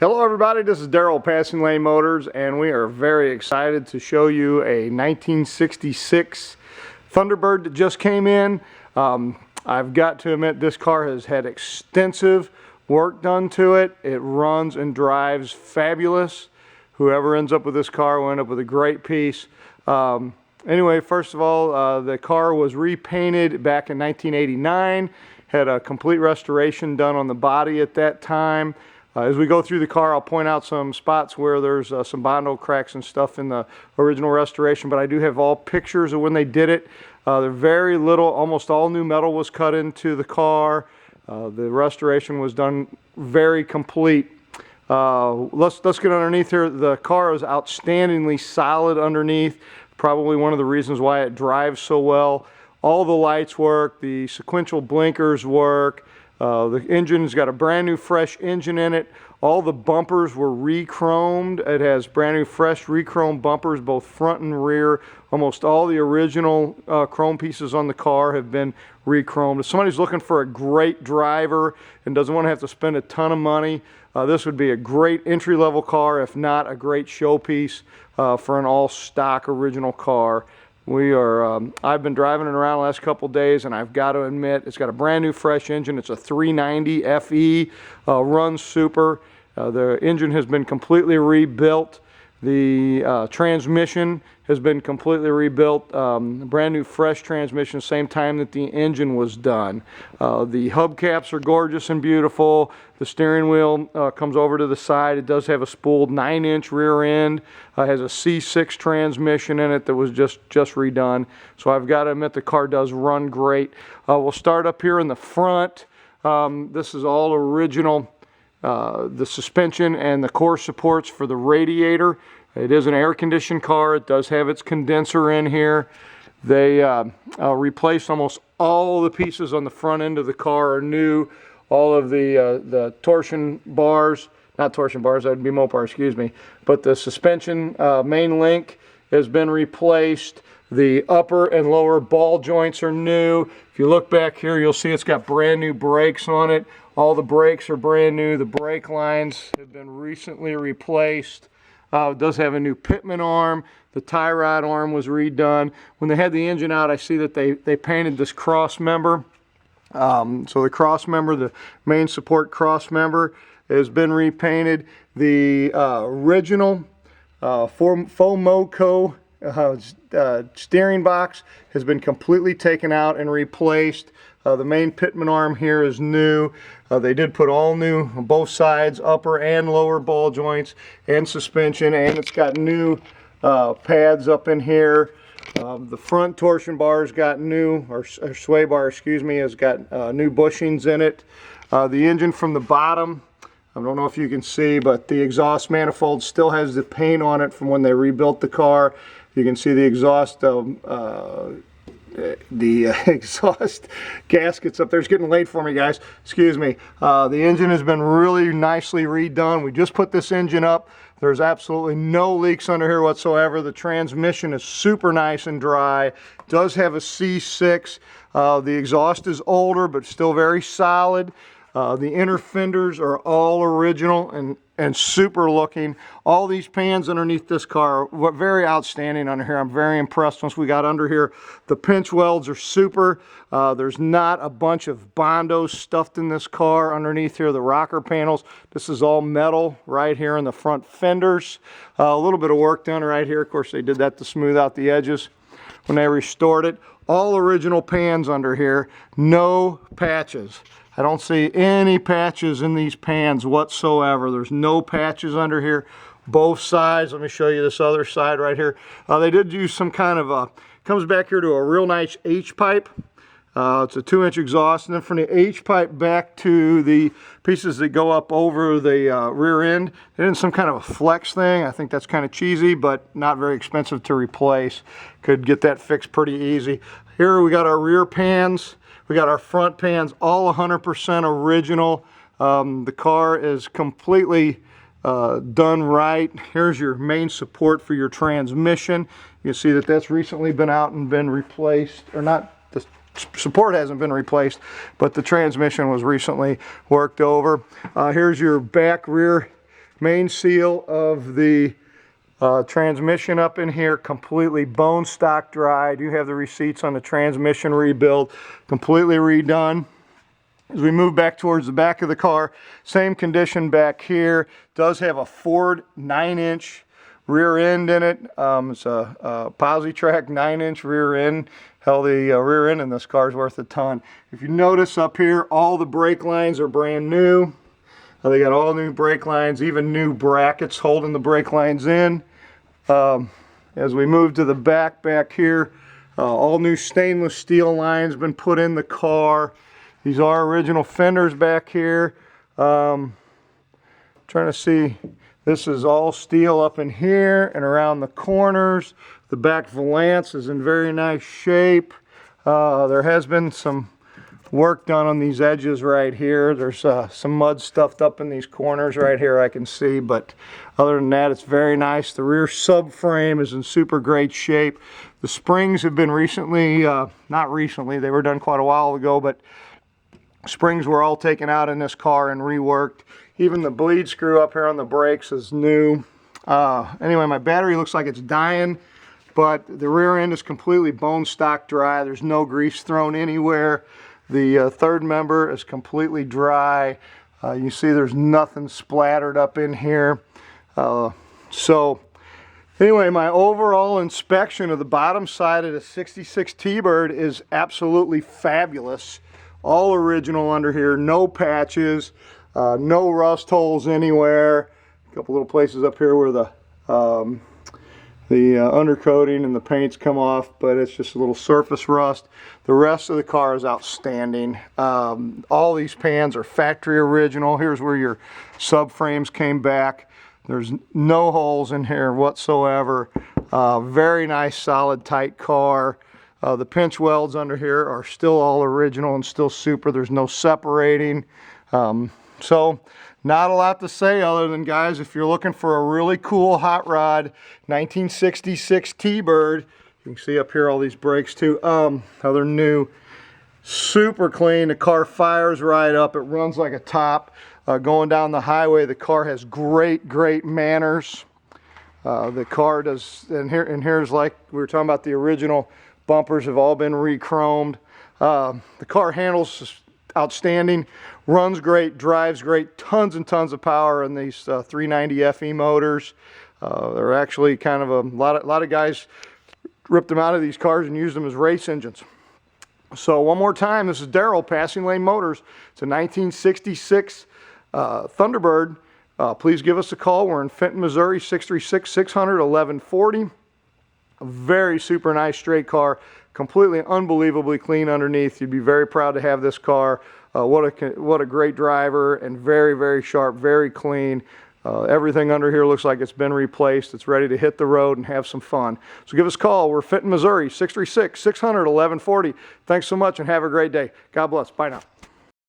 Hello everybody, this is Daryl, Passing Lane Motors, and we are very excited to show you a 1966 Thunderbird that just came in. I've got to admit this car has had extensive work done to it. It runs and drives fabulous. Whoever ends up with this car will end up with a great piece. Anyway, first of all, the car was repainted back in 1989, had a complete restoration done on the body at that time. As we go through the car, I'll point out some spots where there's some Bondo cracks and stuff in the original restoration, but I do have all pictures of when they did it. They're very little, almost all new metal was cut into the car. The restoration was done very complete. Let's get underneath here. The car is outstandingly solid underneath, probably one of the reasons why it drives so well. All the lights work, the sequential blinkers work. The engine's got a brand new fresh engine in it. All the bumpers were re-chromed. It has brand new fresh re-chromed bumpers, both front and rear. Almost all the original chrome pieces on the car have been re-chromed. If somebody's looking for a great driver and doesn't want to have to spend a ton of money, this would be a great entry-level car, if not a great showpiece for an all-stock original car. I've been driving it around the last couple days, and I've got to admit, it's got a brand new fresh engine. It's a 390 FE, runs super. The engine has been completely rebuilt. The transmission has been completely rebuilt. Brand new fresh transmission, same time that the engine was done. The hubcaps are gorgeous and beautiful. The steering wheel comes over to the side. It does have a spooled 9-inch rear end. Has a C6 transmission in it that was just redone. So I've got to admit the car does run great. We'll start up here in the front. This is all original. The suspension and the core supports for the radiator. It is an air-conditioned car. It does have its condenser in here. They replaced almost all the pieces on the front end of the car are new. All of the torsion bars, not torsion bars, that would be Mopar, excuse me, but the suspension main link has been replaced. The upper and lower ball joints are new. If you look back here, you'll see it's got brand new brakes on it. All the brakes are brand new. The brake lines have been recently replaced. It does have a new pitman arm. The tie rod arm was redone. When they had the engine out, I see that they painted this cross member. So the cross member, the main support cross member, has been repainted. The original Fomoco steering box has been completely taken out and replaced. The main pitman arm here is new. They did put all new on both sides, upper and lower ball joints and suspension, and it's got new pads up in here. The front torsion bar's got new, or sway bar, excuse me, has got new bushings in it. The engine from the bottom, I don't know if you can see, but the exhaust manifold still has the paint on it from when they rebuilt the car. You can see the exhaust exhaust gaskets up there. It's getting late for me, guys. Excuse me. The engine has been really nicely redone. We just put this engine up. There's absolutely no leaks under here whatsoever. The transmission is super nice and dry. Does have a C6. The exhaust is older, but still very solid. The inner fenders are all original and super looking. All these pans underneath this car were very outstanding under here. I'm very impressed once we got under here. The pinch welds are super. There's not a bunch of Bondo stuffed in this car underneath here. The rocker panels, this is all metal right here in the front fenders. A little bit of work done right here. Of course, they did that to smooth out the edges when they restored it. All original pans under here, no patches. I don't see any patches in these pans whatsoever. There's no patches under here. Both sides. Let me show you this other side right here. They did use some kind of comes back here to a real nice H-pipe. It's a 2-inch exhaust, and then from the H-pipe back to the pieces that go up over the rear end, they did some kind of a flex thing. I think that's kind of cheesy, but not very expensive to replace. Could get that fixed pretty easy. Here we got our rear pans. We got our front pans, all 100% original. The car is completely done right. Here's your main support for your transmission. You can see that that's recently been out and been replaced, or not, the support hasn't been replaced, but the transmission was recently worked over. Here's your back rear main seal of the transmission up in here, completely bone stock dry. I do have the receipts on the transmission rebuild, completely redone. As we move back towards the back of the car, same condition back here. Does have a Ford 9-inch rear end in it. It's a Positrack 9-inch rear end. Hell, the rear end in this car is worth a ton. If you notice up here, all the brake lines are brand new. They got all new brake lines, even new brackets holding the brake lines in. As we move to the back here, all new stainless steel lines been put in the car. These are original fenders back here. Trying to see, this is all steel up in here and around the corners. The back valance is in very nice shape. There has been some work done on these edges right here. There's some mud stuffed up in these corners right here I can see, but other than that, it's very nice. The rear subframe is in super great shape. The springs have been recently, not recently, they were done quite a while ago, but springs were all taken out in this car and reworked. Even the bleed screw up here on the brakes is new. Anyway, my battery looks like it's dying, but the rear end is completely bone stock dry. There's no grease thrown anywhere. The third member is completely dry. You see there's nothing splattered up in here. So anyway, my overall inspection of the bottom side of the 66 T-Bird is absolutely fabulous. All original under here, no patches, no rust holes anywhere. A couple little places up here where the undercoating and the paints come off, but it's just a little surface rust. The rest of the car is outstanding. All these pans are factory original. Here's where your subframes came back. There's no holes in here whatsoever. Very nice, solid, tight car. The pinch welds under here are still all original and still super. There's no separating. So not a lot to say other than, guys, if you're looking for a really cool hot rod 1966 T-Bird, you can see up here all these brakes too, how they're new, super clean. The car fires right up, it runs like a top. Going down the highway, the car has great manners. The car does, and here's, like we were talking about, the original bumpers have all been re-chromed. The car handles outstanding, runs great, drives great, tons and tons of power in these 390 FE motors. They're actually kind of a lot of guys ripped them out of these cars and used them as race engines. So one more time, this is Daryl, Passing Lane Motors. It's a 1966 Thunderbird. Please give us a call. We're in Fenton, Missouri, 636-600-1140. A very super nice straight car, completely unbelievably clean underneath. You'd be very proud to have this car. What a great driver, and very sharp, very clean. Everything under here looks like it's been replaced. It's ready to hit the road and have some fun. So give us a call. We're Fenton, Missouri, 636-600-1140. Thanks so much and have a great day. God bless. Bye now.